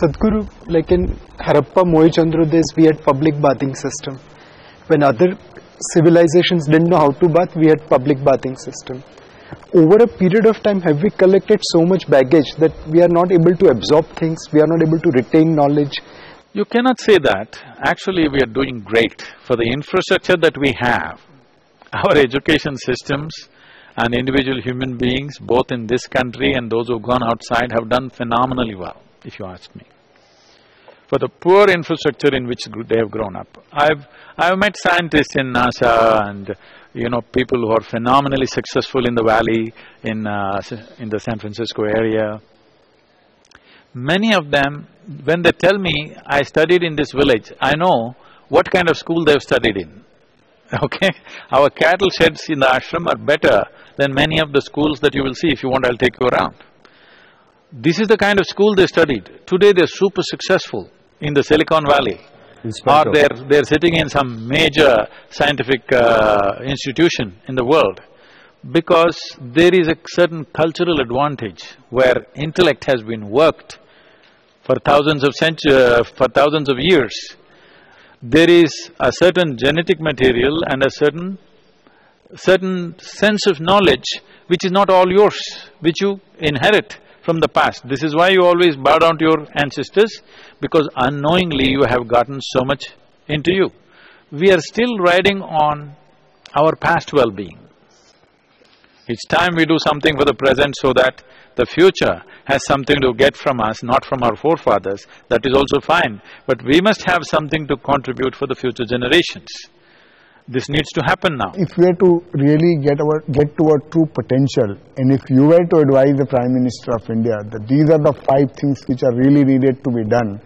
Sadhguru, like in Harappa, Mohenjo-daro days, we had public bathing system. When other civilizations didn't know how to bath, we had public bathing system. Over a period of time, have we collected so much baggage that we are not able to absorb things, we are not able to retain knowledge? You cannot say that. Actually, we are doing great. For the infrastructure that we have, our education systems and individual human beings, both in this country and those who've gone outside, have done phenomenally well, if you ask me. For the poor infrastructure in which they have grown up. I've met scientists in NASA and, people who are phenomenally successful in the valley, in the San Francisco area. Many of them, when they tell me, I studied in this village, I know what kind of school they've studied in, okay? Our cattle sheds in the ashram are better than many of the schools that you will see. If you want, I'll take you around. This is the kind of school they studied. Today they're super successful in the Silicon Valley. Or they're sitting in some major scientific institution in the world, because there is a certain cultural advantage where intellect has been worked for thousands of years. There is a certain genetic material and a certain sense of knowledge which is not all yours, which you inherit from the past. This is why you always bow down to your ancestors, because unknowingly you have gotten so much into you. We are still riding on our past well-being. It's time we do something for the present so that the future has something to get from us, not from our forefathers. That is also fine, but we must have something to contribute for the future generations. This needs to happen now. If we are to really get to our true potential, and if you were to advise the Prime Minister of India that these are the 5 things which are really needed to be done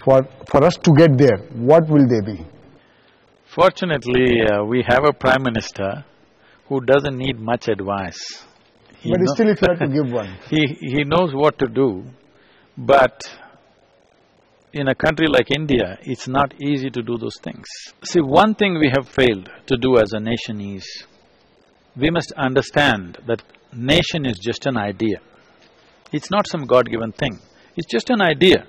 for us to get there, what will they be? Fortunately, we have a Prime Minister who doesn't need much advice. But still, if you have to give one. He knows what to do, but in a country like India, it's not easy to do those things. See, one thing we have failed to do as a nation is, we must understand that nation is just an idea. It's not some God-given thing, it's just an idea.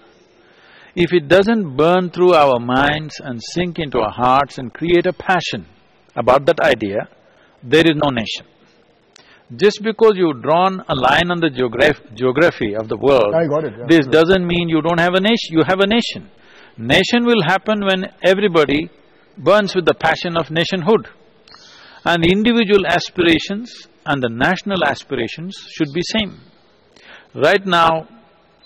If it doesn't burn through our minds and sink into our hearts and create a passion about that idea, there is no nation. Just because you've drawn a line on the geography of the world, I got it, yeah. This doesn't mean you don't have a nation, you have a nation. Nation will happen when everybody burns with the passion of nationhood. And individual aspirations and the national aspirations should be same. Right now,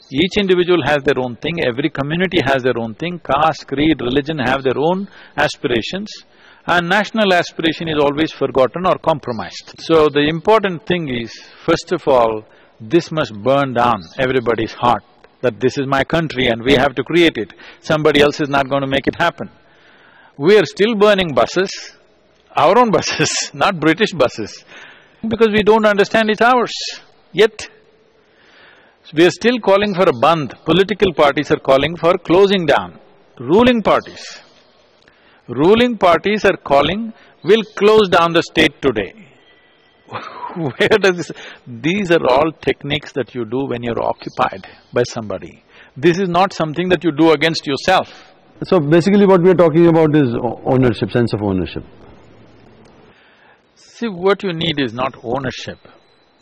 each individual has their own thing, every community has their own thing, caste, creed, religion have their own aspirations, and national aspiration is always forgotten or compromised. So the important thing is, first of all, this must burn down everybody's heart, that this is my country and we have to create it. Somebody else is not going to make it happen. We are still burning buses, our own buses, not British buses, because we don't understand it's ours, yet. We are still calling for a bandh. Political parties are calling for closing down. Ruling parties are calling, we'll close down the state today. Where does this… These are all techniques that you do when you're occupied by somebody. This is not something that you do against yourself. So basically what we are talking about is ownership, sense of ownership. See, what you need is not ownership.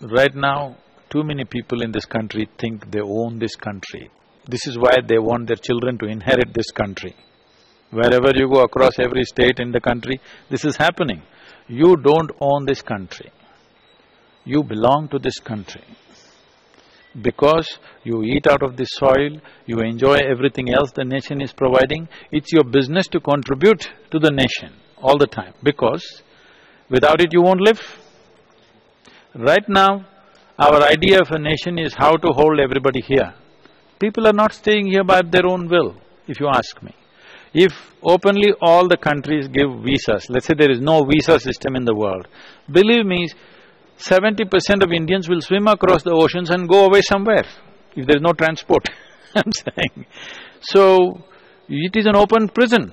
Right now, too many people in this country think they own this country. This is why they want their children to inherit this country. Wherever you go across every state in the country, this is happening. You don't own this country. You belong to this country. Because you eat out of this soil, you enjoy everything else the nation is providing, it's your business to contribute to the nation all the time, because without it you won't live. Right now, our idea of a nation is how to hold everybody here. People are not staying here by their own will, if you ask me. If openly all the countries give visas, let's say there is no visa system in the world, believe me, 70% of Indians will swim across the oceans and go away somewhere, if there is no transport, I'm saying. So, it is an open prison.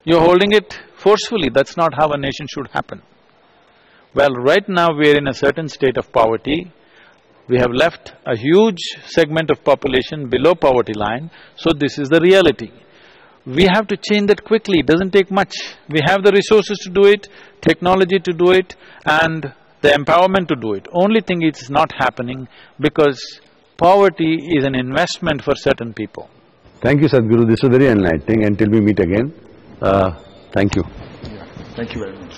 You're holding it forcefully, that's not how a nation should happen. Well, right now we are in a certain state of poverty. We have left a huge segment of population below poverty line, so this is the reality. We have to change that quickly, it doesn't take much. We have the resources to do it, technology to do it, and the empowerment to do it. Only thing it's not happening because poverty is an investment for certain people. Thank you, Sadhguru. This was very enlightening. Until we meet again, thank you. Thank you very much.